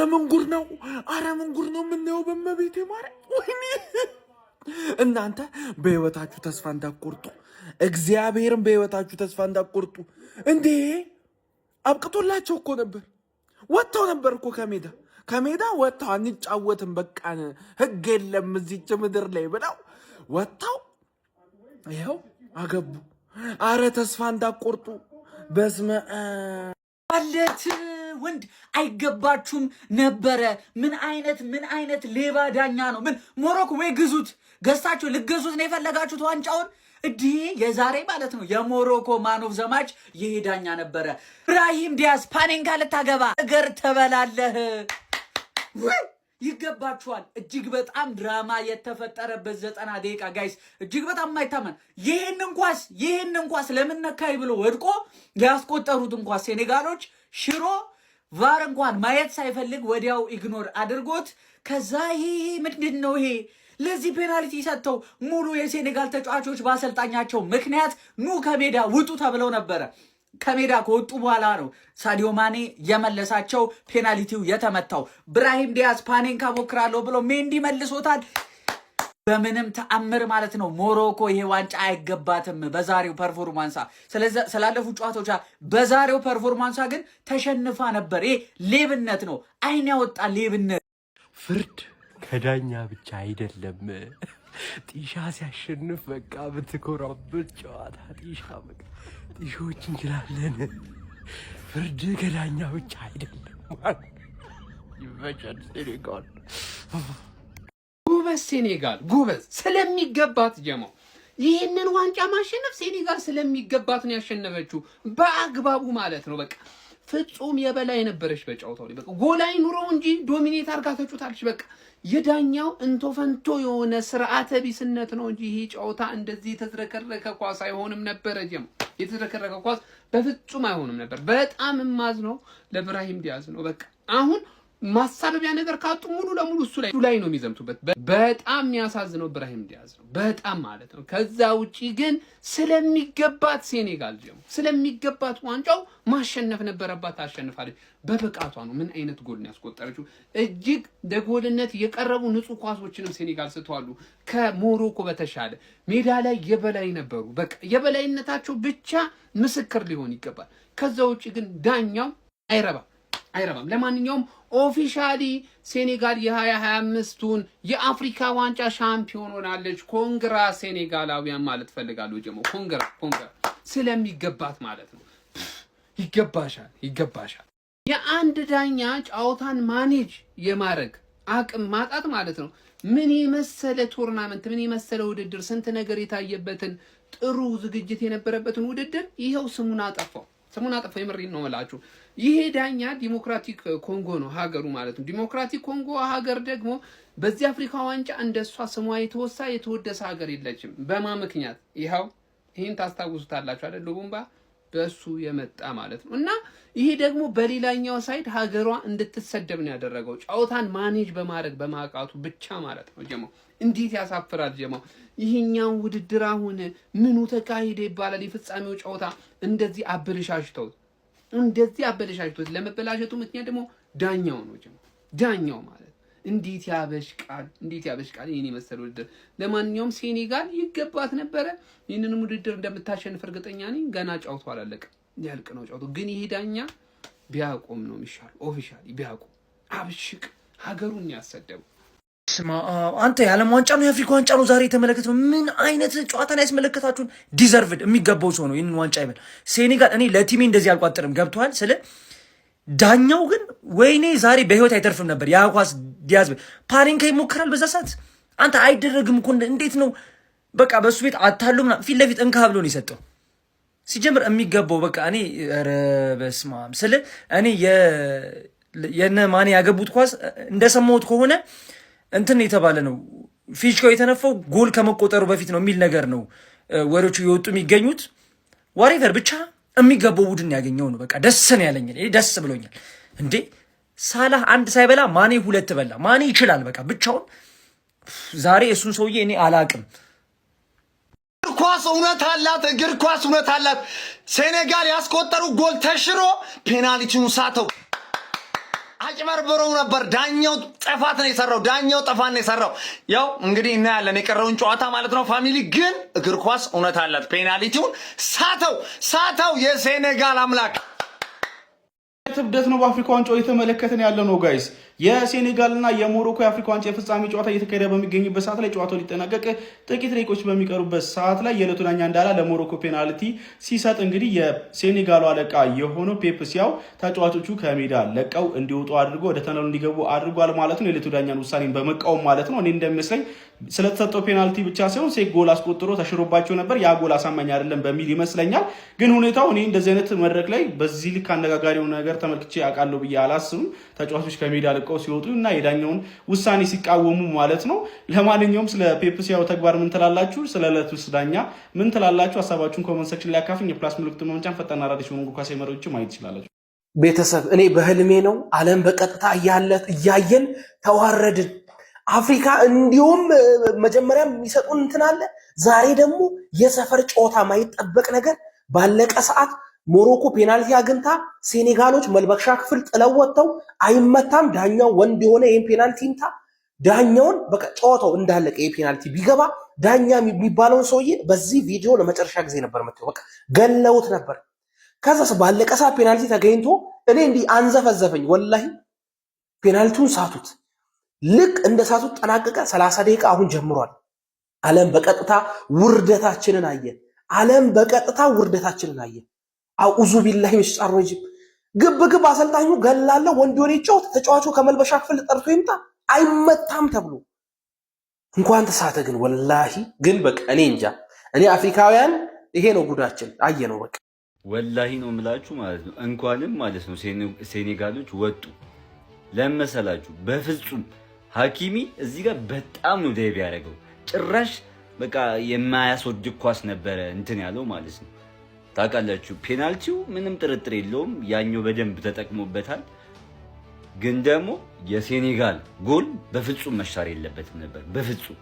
ምን ጉድ ነው ምነው በመቤቴ ማርያም ወይኔ እናንተ በህይወታችሁ ተስፋ እንዳትቆርጡ እግዚአብሔርን በህይወታችሁ ተስፋ እንዳትቆርጡ እንዴ አብቅቶላቸው እኮ ነበር ወጣው ነበር እኮ ከሜዳ ወጣው አንጫወትም በቃን ህግ የለም እዚች ምድር ላይ ብለው ወጣው ይሄው አገቡ አረ ተስፋ እንዳትቆርጡ በስመ አለት ወንድ አይገባችሁም ነበረ ምን አይነት ሌባ ዳኛ ነው ምን ሞሮኮ ወይ ግዙት ገዝታችሁ ልገዙት ነው የፈለጋችሁት ዋንጫውን እዲ የዛሬ ማለት ነው የሞሮኮ ማን ኦፍ ዘ ማች ይሄ ዳኛ ነበረ ብራሂም ዲያዝ ፓኔንካ ልታገባ እገር ተበላለህ ይገባችኋል እጅግ በጣም ድራማ የተፈጠረበት 90 ደቂቃ ጋይስ እጅግ በጣም ማይታመን ይሄንን ኳስ ለምን ነካይ ብሎ ወድቆ ያስቆጠሩት ኳስ ሴኔጋሎች ሽሮ ቫር እንኳን ማየት ሳይፈልግ ወዲያው ኢግኖር አድርጎት ከዛ ይሄ ምንድነው ይሄ ለዚህ ፔናልቲ ሰጥተው ሙሉ የሴኔጋል ተጫዋቾች ባሰልጣኛቸው ምክንያት ኑ ከሜዳ ውጡ ተብለው ነበር ከሜዳ ከወጡ በኋላ ነው ሳዲዮ ማኔ የመለሳቸው ፔናልቲው የተመታው ብራሂም ዲያዝ ፓኔንካ ሞክራለሁ ብሎ ሜንዲ መልሶታል በምንም ተአምር ማለት ነው ሞሮኮ ይሄ ዋንጫ አይገባትም በዛሬው ፐርፎርማንሳ ስላለፉ ጨዋታዎች በዛሬው ፐርፎርማንሳ ግን ተሸንፋ ነበር ይሄ ሌብነት ነው አይን ያወጣ ሌብነት ፍርድ ከዳኛ ብቻ አይደለም ጢሻ ሲያሸንፍ በቃ ብትኮራበት ጨዋታ ጢሾች እንችላለን ፍርድ ከዳኛ ብቻ አይደለም ይበጃል ሴኔጋል ጎበዝ ሴኔጋል ጎበዝ ስለሚገባት ጀማው ይሄንን ዋንጫ ማሸነፍ ሴኔጋል ስለሚገባት ነው ያሸነፈችው በአግባቡ ማለት ነው በቃ ፍጹም የበላይ ነበረች በጫውታው ላይ በቃ ጎላይ ኑሮ እንጂ ዶሚኔት አርጋ ተጫውታለች በቃ የዳኛው እንቶፈንቶ የሆነ ስርዓተ ቢስነት ነው እንጂ ይሄ ጫውታ እንደዚህ ተዝረከረከ ኳስ አይሆንም ነበር ጀም የተዝረከረከ ኳስ በፍጹም አይሆንም ነበር በጣም ማዝ ነው ለብራሂም ዲያዝ ነው በቃ አሁን ማሳበቢያ ነገር ካጡ ሙሉ ለሙሉ እሱ ላይ ነው የሚዘምቱበት በጣም የሚያሳዝነው ብራሂም ዲያዝ ነው በጣም ማለት ነው ከዛ ውጪ ግን ስለሚገባት ሴኔጋል ጀም ስለሚገባት ዋንጫው ማሸነፍ ነበረባት አሸንፋለች በብቃቷ ነው ምን አይነት ጎል ነው ያስቆጠረችው እጅግ ለጎልነት የቀረቡ ንጹህ ኳሶችንም ሴኔጋል ስተዋሉ ከሞሮኮ በተሻለ ሜዳ ላይ የበላይ ነበሩ በቃ የበላይነታቸው ብቻ ምስክር ሊሆን ይገባል ከዛ ውጪ ግን ዳኛው አይረባም ለማንኛውም ኦፊሻሊ ሴኔጋል የ2025ቱን የአፍሪካ ዋንጫ ሻምፒዮን ሆናለች ኮንግራ ሴኔጋላውያን ማለት ፈልጋለሁ ጀሞ ኮንግራ ስለሚገባት ማለት ነው ይገባሻል የአንድ ዳኛ ጫውታን ማኔጅ የማረግ አቅም ማጣት ማለት ነው ምን የመሰለ ቶርናመንት ምን የመሰለ ውድድር ስንት ነገር የታየበትን ጥሩ ዝግጅት የነበረበትን ውድድር ይሄው ስሙን አጠፋው የምሪን ነው መላችሁ ይሄ ዳኛ ዲሞክራቲክ ኮንጎ ነው ሀገሩ ማለት ነው ዲሞክራቲክ ኮንጎ ሀገር ደግሞ በዚህ አፍሪካ ዋንጫ እንደሷ ስሟ የተወደሰ ሀገር የለችም በማ ምክንያት ይሄን ታስታውሱታላችሁ አይደል ሉቡምባ በሱ የመጣ ማለት ነው እና ይሄ ደግሞ በሌላኛው ሳይድ ሀገሯ እንድትሰደብ ነው ያደረገው ጫውታን ማኔጅ በማድረግ በማቃቱ ብቻ ማለት ነው ጀማው እንዴት ያሳፍራል ጀማው ይሄኛው ውድድር አሁን ምኑ ተካሂደ ይባላል የፍጻሜው ጫውታ እንደዚህ አበለሻሽተውት ለመበላሸቱ ምክንያት ደግሞ ዳኛው ነው ዳኛው ማለት እንዴት ያበሽቃል ይሄን መሰለ ውድድር ለማንኛውም ሴኔጋል ይገባት ነበር ይሄንን ውድድር እንደምታሸንፍ እርግጠኛ ነኝ ገና ጫውታው አላለቀም ያልቅ ነው ጫውታው ግን ይሄ ዳኛ ቢያቆም ነው የሚሻለው ኦፊሻሊ ቢያቆም አብሽቅ ሀገሩን ያሰደው ስማ አንተ የዓለም ዋንጫ ነው የአፍሪካ ዋንጫ ነው ዛሬ የተመለከተው ምን አይነት ጨዋታ ነው ያስመለከታችሁን ዲዘርቭድ የሚገባው ሰው ነው ይሄን ዋንጫ ይበል ሴኔጋል እኔ ለቲሜ እንደዚህ አልቋጥርም ገብቷል ስለ ዳኛው ግን ወይኔ ዛሬ በህይወት አይተርፍም ነበር ያ ኳስ ዲያዝ ፓኔንካ ይሞክራል በዛ ሰዓት አንተ አይደረግም እኮ እንዴት ነው በቃ በሱ ቤት አታሉምና ፊት ለፊት እንካ ብሎ ነው የሰጠው ሲጀምር የሚገባው በቃ እኔ ኧረ በስመ አብ ስለ እኔ የነ ማኔ ያገቡት ኳስ እንደሰማሁት ከሆነ እንትን የተባለ ነው ፊሽካው የተነፈው ጎል ከመቆጠሩ በፊት ነው የሚል ነገር ነው ወሮቹ ይወጡ የሚገኙት ዋሬቨር ብቻ የሚገባው ቡድን ያገኘው ነው በቃ ደስ ነው ያለኝ ደስ ብሎኛል እንዴ ሳላህ አንድ ሳይበላ ማኔ ሁለት በላ ማኔ ይችላል በቃ ብቻውን ዛሬ እሱን ሰውዬ እኔ አላቅም እግር ኳስ እውነት አላት ሴኔጋል ያስቆጠሩ ጎል ተሽሮ ፔናልቲውን ሳተው አጭበርብረው ነበር። ዳኛው ጥፋት ነው የሰራው። ያው እንግዲህ እናያለን የቀረውን ጨዋታ ማለት ነው። ፋሚሊ ግን እግር ኳስ እውነት አላት። ፔናልቲውን ሳተው የሴኔጋል አምላክ። ትብደት ነው በአፍሪካ ዋንጫው እየተመለከትን ያለ ነው ጋይስ። የሴኔጋልና የሞሮኮ የአፍሪካ ዋንጫ የፍጻሜ ጨዋታ እየተካሄደ በሚገኝበት ሰዓት ላይ ጨዋታው ሊጠናቀቅ ጥቂት ደቂቆች በሚቀሩበት ሰዓት ላይ የዕለቱ ዳኛ እንዳላ ለሞሮኮ ፔናልቲ ሲሰጥ እንግዲህ የሴኔጋሉ አለቃ የሆነው ፔፕ ሲያው ተጫዋቾቹ ከሜዳ ለቀው እንዲወጡ አድርጎ ወደ ተነሉ እንዲገቡ አድርጓል ማለት ነው። የዕለቱ ዳኛን ውሳኔን በመቃወም ማለት ነው። እኔ እንደሚመስለኝ ስለተሰጠው ፔናልቲ ብቻ ሳይሆን ሴክ ጎል አስቆጥሮ ተሽሮባቸው ነበር። ያ ጎል አሳማኝ አይደለም በሚል ይመስለኛል። ግን ሁኔታው እኔ እንደዚህ አይነት መድረክ ላይ በዚህ ልክ አነጋጋሪው ነገር ተመልክቼ አውቃለሁ ብዬ አላስብም። ተጫዋቾች ከሜዳ ለቀው ሲወጡ እና የዳኛውን ውሳኔ ሲቃወሙ ማለት ነው። ለማንኛውም ስለ ፔፕ ሲያው ተግባር ምን ትላላችሁ? ስለ ዕለቱ ዳኛ ምን ትላላችሁ? ሀሳባችሁን ኮሜንት ሴክሽን ላይ አካፍኝ። የፕላስ ምልክቱን በመጫን ፈጣን አዳዲስ የሆኑ እግር ኳስ መረጃዎችን ማየት ትችላላችሁ። ቤተሰብ እኔ በህልሜ ነው ዓለም በቀጥታ እያየን ተዋረድን። አፍሪካ እንዲሁም መጀመሪያም የሚሰጡን እንትን አለ። ዛሬ ደግሞ የሰፈር ጨዋታ ማይጠበቅ ነገር ባለቀ ሰዓት ሞሮኮ ፔናልቲ አግኝታ ሴኔጋሎች መልበሻ ክፍል ጥለው ወጥተው አይመታም። ዳኛው ወንድ የሆነ ይሄን ፔናልቲ እንታ ዳኛውን በቃ ጨዋታው እንዳለቀ ይሄ ፔናልቲ ቢገባ ዳኛ የሚባለውን ሰውዬ በዚህ ቪዲዮ ለመጨረሻ ጊዜ ነበር መጥተው በቃ ገለውት ነበር። ከዛስ ባለቀ ሰዓት ፔናልቲ ተገኝቶ እኔ እንዲህ አንዘፈዘፈኝ ወላሂ። ፔናልቲውን ሳቱት። ልክ እንደ ሳቱት ጠናቀቀ። 30 ደቂቃ አሁን ጀምሯል። ዓለም በቀጥታ ውርደታችንን አየ። አኡዙ ቢላሂ ሚነሽ ሸይጣን ረጂም። ግብ አሰልጣኙ ገላለ ወንድ ሆነ ይጫወት፣ ተጫዋቹ ከመልበሻ ክፍል ጠርቶ ይምጣ፣ አይመታም ተብሎ እንኳን ተሳተ። ግን ወላሂ ግን በቃ እኔ እንጃ። እኔ አፍሪካውያን ይሄ ነው ጉዳችን። አየ ነው በቃ ወላሂ ነው የምላችሁ ማለት ነው። እንኳንም ማለት ነው ሴኔጋሎች ወጡ ለመሰላችሁ። በፍጹም ሀኪሚ እዚህ ጋር በጣም ነው ደብ ያደረገው። ጭራሽ በቃ የማያስወድቅ ኳስ ነበረ እንትን ያለው ማለት ነው። ታውቃላችሁ ፔናልቲው ምንም ጥርጥር የለውም፣ ያኛው በደንብ ተጠቅሞበታል። ግን ደግሞ የሴኔጋል ጎል በፍጹም መሻር የለበትም ነበር በፍጹም።